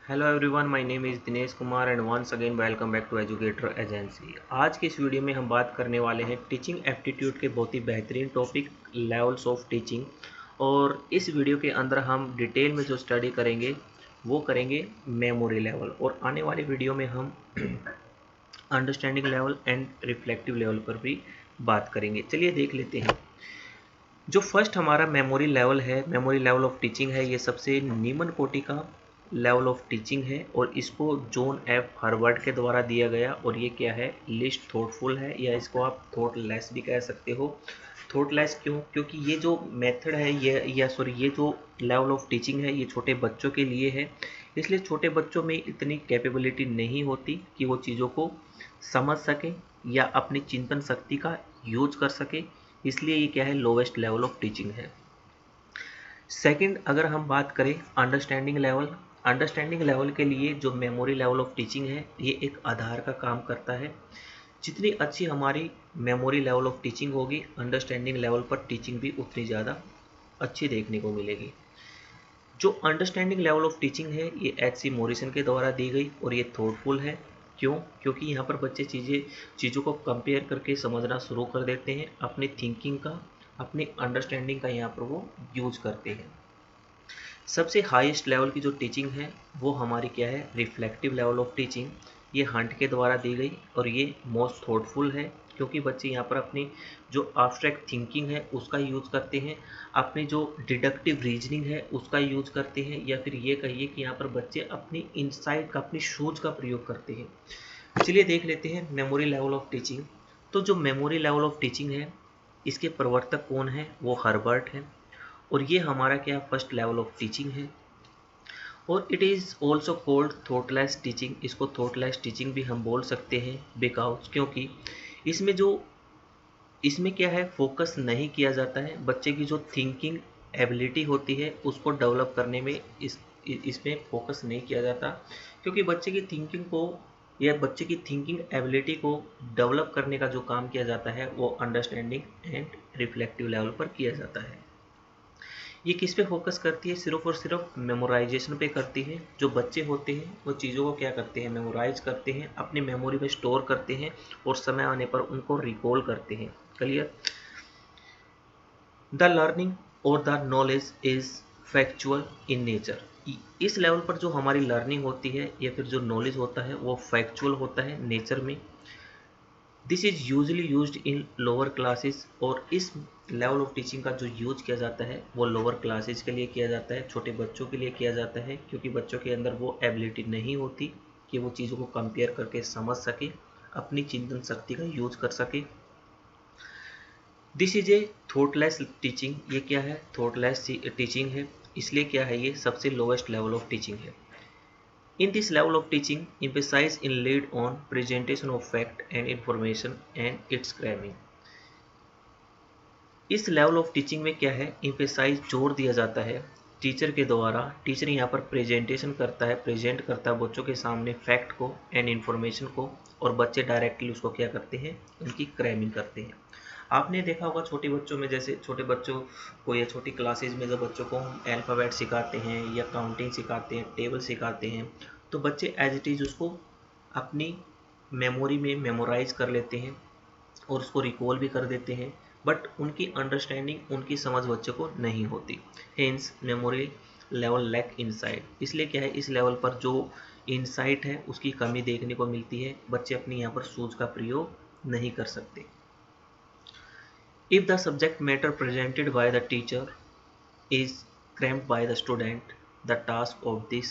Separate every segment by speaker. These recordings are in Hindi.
Speaker 1: Hello everyone, my name is Dinesh Kumar and once again welcome back to educator agency. आज के इस वीडियो में हम बात करने वाले हैं टीचिंग एप्टीट्यूड के बहुत ही बेहतरीन टॉपिक लेवल्स ऑफ टीचिंग। और इस वीडियो के अंदर हम डिटेल में जो स्टडी करेंगे वो करेंगे मेमोरी लेवल, और आने वाली वीडियो में हम understanding level and reflective level पर भी बात करेंगे। चलिए देख लेते हैं। जो फर्स्ट हमारा मेमोरी लेवल है, मेमोरी लेवल ऑफ टीचिंग है, ये सबसे निम्न कोटि का लेवल ऑफ टीचिंग है और इसको जॉन एफ हार्वर्ड के द्वारा दिया गया। और ये क्या है, लिस्ट थॉटफुल है, या इसको आप थॉटलेस भी कह सकते हो। थॉटलेस क्यों? क्योंकि ये जो मेथड है ये जो लेवल ऑफ टीचिंग है ये छोटे बच्चों के लिए है। इसलिए छोटे बच्चों में इतनी कैपेबिलिटी नहीं होती कि वो चीज़ों को समझ सके या अपनी चिंतन शक्ति का यूज कर सके। इसलिए ये क्या है, लोवेस्ट लेवल ऑफ टीचिंग है। सेकंड, अगर हम बात करें अंडरस्टैंडिंग लेवल, अंडरस्टैंडिंग लेवल के लिए जो मेमोरी लेवल ऑफ टीचिंग है ये एक आधार का काम करता है। जितनी अच्छी हमारी मेमोरी लेवल ऑफ टीचिंग होगी, अंडरस्टैंडिंग लेवल पर टीचिंग भी उतनी ज़्यादा अच्छी देखने को मिलेगी। जो अंडरस्टैंडिंग लेवल ऑफ टीचिंग है ये एच सी मॉरिसन के द्वारा दी गई और ये थॉटफुल है। क्यों? क्योंकि यहाँ पर बच्चे चीज़ों को कंपेयर करके समझना शुरू कर देते हैं, अपनी थिंकिंग का, अपनी अंडरस्टैंडिंग का यहाँ पर वो यूज करते हैं। सबसे हाईएस्ट लेवल की जो टीचिंग है वो हमारी क्या है, रिफ्लेक्टिव लेवल ऑफ टीचिंग। ये हंट के द्वारा दी गई और ये मोस्ट थॉटफुल है, क्योंकि बच्चे यहाँ पर अपनी जो एब्स्ट्रैक्ट थिंकिंग है उसका यूज़ करते हैं, अपनी जो डिडक्टिव रीजनिंग है उसका यूज़ करते हैं, या फिर ये कहिए कि यहाँ पर बच्चे अपनी इंसाइट का, अपनी सोच का प्रयोग करते हैं। चलिए देख लेते हैं मेमोरी लेवल ऑफ टीचिंग। तो जो मेमोरी लेवल ऑफ टीचिंग है इसके प्रवर्तक कौन है, वो हर्बर्ट है। और ये हमारा क्या, फर्स्ट लेवल ऑफ टीचिंग है। और it is also cold thoughtless teaching. इसको थॉटलेस टीचिंग भी हम बोल सकते हैं, बिकॉज क्योंकि इसमें क्या है, फोकस नहीं किया जाता है। बच्चे की जो थिंकिंग एबिलिटी होती है उसको डेवलप करने में इसमें फोकस नहीं किया जाता, क्योंकि बच्चे की थिंकिंग एबिलिटी को डेवलप करने का जो काम किया जाता है वो अंडरस्टैंडिंग एंड रिफ्लेक्टिव लेवल पर किया जाता है। ये किस पे फोकस करती है, सिर्फ और सिर्फ मेमोराइजेशन पे करती है। जो बच्चे होते हैं वो चीज़ों को क्या करते हैं, मेमोराइज करते हैं, अपनी मेमोरी में स्टोर करते हैं और समय आने पर उनको रिकॉल करते हैं। क्लियर? द लर्निंग और the knowledge is factual in nature. इस लेवल पर जो हमारी लर्निंग होती है या फिर जो नॉलेज होता है वो फैक्चुअल होता है नेचर में। This is usually used in lower classes. और इस लेवल ऑफ टीचिंग का जो यूज किया जाता है वो लोअर क्लासेस के लिए किया जाता है, छोटे बच्चों के लिए किया जाता है, क्योंकि बच्चों के अंदर वो एबिलिटी नहीं होती कि वो चीज़ों को कंपेयर करके समझ सके, अपनी चिंतन शक्ति का यूज कर सके। This is a thoughtless teaching. ये क्या है, थॉटलेस टीचिंग है। इसलिए क्या है, ये सबसे लोवेस्ट लेवल ऑफ टीचिंग है। In this level of teaching, emphasis is laid on presentation of fact and information and its cramming. इस लेवल ऑफ टीचिंग में क्या है, एम्फेसाइज जोर दिया जाता है टीचर के द्वारा। टीचर यहाँ पर प्रेजेंटेशन करता है, प्रेजेंट करता है बच्चों के सामने फैक्ट को एंड इन्फॉर्मेशन को, और बच्चे डायरेक्टली उसको क्या करते हैं, उनकी क्रैमिंग करते हैं। आपने देखा होगा छोटे बच्चों में, जैसे छोटे बच्चों को या छोटी क्लासेज में जब बच्चों को हम अल्फ़ाबेट सिखाते हैं या काउंटिंग सिखाते हैं, टेबल सिखाते हैं, तो बच्चे एज इट इज़ उसको अपनी मेमोरी में मेमोराइज कर लेते हैं और उसको रिकॉल भी कर देते हैं, बट उनकी अंडरस्टैंडिंग, उनकी समझ बच्चे को नहीं होती। Hence memory level lack insight. इसलिए क्या है, इस लेवल पर जो इनसाइट है उसकी कमी देखने को मिलती है, बच्चे अपनी यहाँ पर सूझ का प्रयोग नहीं कर सकते। If the subject matter presented by the teacher is cramped by the student, the task of this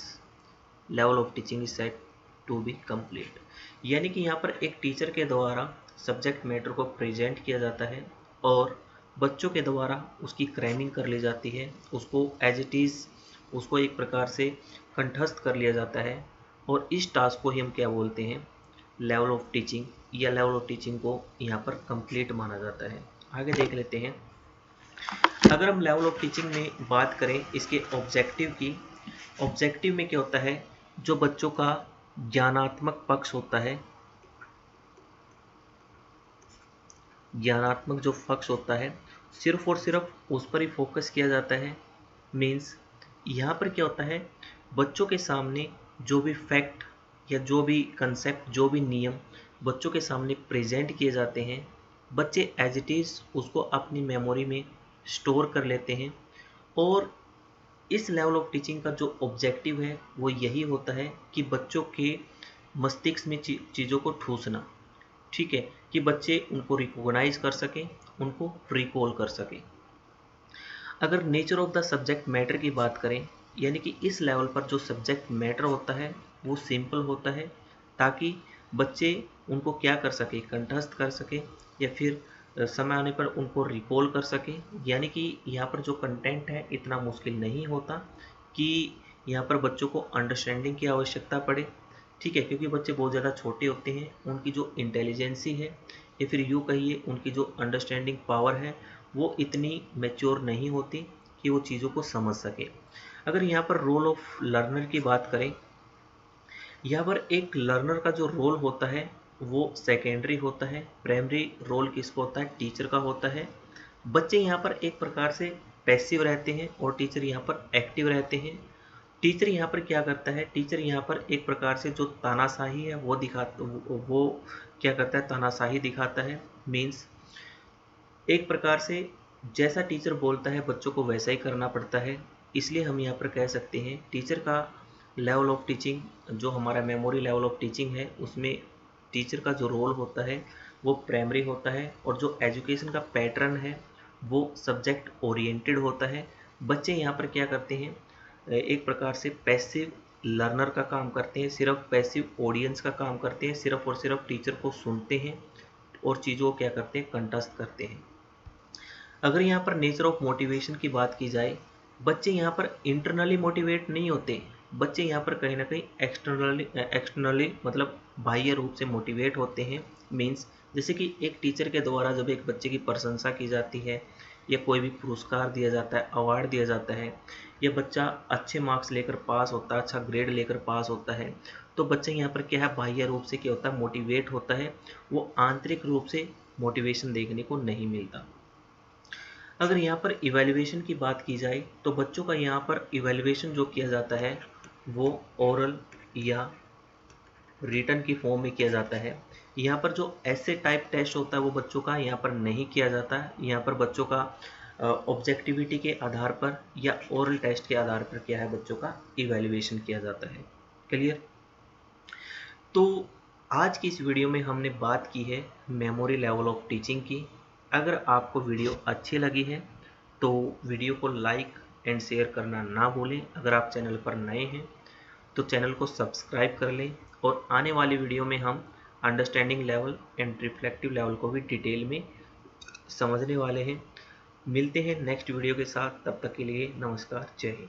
Speaker 1: level of teaching is said to be complete। यानी कि यहाँ पर एक टीचर के द्वारा सब्जेक्ट मैटर को प्रेजेंट किया जाता है और बच्चों के द्वारा उसकी क्रैमिंग कर ली जाती है, उसको एज इट इज़, उसको एक प्रकार से कंठस्थ कर लिया जाता है, और इस टास्क को ही हम क्या बोलते हैं, लेवल ऑफ टीचिंग। या लेवल ऑफ टीचिंग को यहाँ पर कंप्लीट माना जाता है। आगे देख लेते हैं। अगर हम लेवल ऑफ टीचिंग में बात करें इसके ऑब्जेक्टिव की, ऑब्जेक्टिव में क्या होता है, जो बच्चों का ज्ञानात्मक पक्ष होता है, ज्ञानात्मक जो पक्ष होता है सिर्फ और सिर्फ उस पर ही फोकस किया जाता है। मीन्स यहाँ पर क्या होता है, बच्चों के सामने जो भी फैक्ट या जो भी कंसेप्ट, जो भी नियम बच्चों के सामने प्रेजेंट किए जाते हैं, बच्चे एज इट इज़ उसको अपनी मेमोरी में स्टोर कर लेते हैं। और इस लेवल ऑफ टीचिंग का जो ऑब्जेक्टिव है वो यही होता है कि बच्चों के मस्तिष्क में चीज़ों को ठूसना, ठीक है, कि बच्चे उनको रिकॉग्नाइज कर सकें, उनको रिकॉल कर सकें। अगर nature of the subject matter की बात करें, यानी कि इस लेवल पर जो सब्जेक्ट मैटर होता है वो सिंपल होता है, ताकि बच्चे उनको क्या कर सके, कंठस्थ कर सके, या फिर समय आने पर उनको रिकॉल कर सके। यानी कि यहाँ पर जो कंटेंट है इतना मुश्किल नहीं होता कि यहाँ पर बच्चों को अंडरस्टैंडिंग की आवश्यकता पड़े, ठीक है, क्योंकि बच्चे बहुत ज़्यादा छोटे होते हैं, उनकी जो इंटेलिजेंसी है या फिर यूँ कहिए उनकी जो अंडरस्टैंडिंग पावर है वो इतनी मैच्योर नहीं होती कि वो चीज़ों को समझ सके। अगर यहाँ पर रोल ऑफ लर्नर की बात करें, यहाँ पर एक लर्नर का जो रोल होता है वो सेकेंडरी होता है। प्राइमरी रोल किसका होता है, टीचर का होता है। बच्चे यहाँ पर एक प्रकार से पैसिव रहते हैं और टीचर यहाँ पर एक्टिव रहते हैं। टीचर यहाँ पर क्या करता है, टीचर यहाँ पर एक प्रकार से जो तानाशाही है वो वो क्या करता है, तानाशाही दिखाता है। मीन्स एक प्रकार से जैसा टीचर बोलता है बच्चों को वैसा ही करना पड़ता है। इसलिए हम यहाँ पर कह सकते हैं टीचर का लेवल ऑफ टीचिंग, जो हमारा मेमोरी लेवल ऑफ टीचिंग है, उसमें टीचर का जो रोल होता है वो प्राइमरी होता है, और जो एजुकेशन का पैटर्न है वो सब्जेक्ट ओरिएंटेड होता है। बच्चे यहाँ पर क्या करते हैं, एक प्रकार से पैसिव लर्नर का काम करते हैं, सिर्फ पैसिव ऑडियंस का काम करते हैं, सिर्फ और सिर्फ टीचर को सुनते हैं और चीज़ों को क्या करते हैं, कंठस्थ करते हैं। अगर यहाँ पर नेचर ऑफ मोटिवेशन की बात की जाए, बच्चे यहाँ पर इंटरनली मोटिवेट नहीं होते, बच्चे यहाँ पर कहीं ना कहीं एक्सटर्नली मतलब बाह्य रूप से मोटिवेट होते हैं। मीन्स जैसे कि एक टीचर के द्वारा जब एक बच्चे की प्रशंसा की जाती है, या कोई भी पुरस्कार दिया जाता है, अवार्ड दिया जाता है, या बच्चा अच्छे मार्क्स लेकर पास होता है, अच्छा ग्रेड लेकर पास होता है, तो बच्चा यहाँ पर क्या है, बाह्य रूप से क्या होता है, मोटिवेट होता है। वो आंतरिक रूप से मोटिवेशन देखने को नहीं मिलता। अगर यहाँ पर इवैल्यूएशन की बात की जाए, तो बच्चों का यहाँ पर इवैल्यूएशन जो किया जाता है वो ओरल या रिटन की फॉर्म में किया जाता है। यहाँ पर जो ऐसे टाइप टेस्ट होता है वो बच्चों का यहाँ पर नहीं किया जाता है। यहाँ पर बच्चों का ऑब्जेक्टिविटी के आधार पर या ओरल टेस्ट के आधार पर क्या है, बच्चों का इवैल्यूएशन किया जाता है। क्लियर? तो आज की इस वीडियो में हमने बात की है मेमोरी लेवल ऑफ टीचिंग की। अगर आपको वीडियो अच्छी लगी है तो वीडियो को लाइक एंड शेयर करना ना भूलें। अगर आप चैनल पर नए हैं तो चैनल को सब्सक्राइब कर लें, और आने वाली वीडियो में हम understanding level and reflective level को भी डिटेल में समझने वाले हैं। मिलते हैं नेक्स्ट वीडियो के साथ, तब तक के लिए नमस्कार, जय हिंद।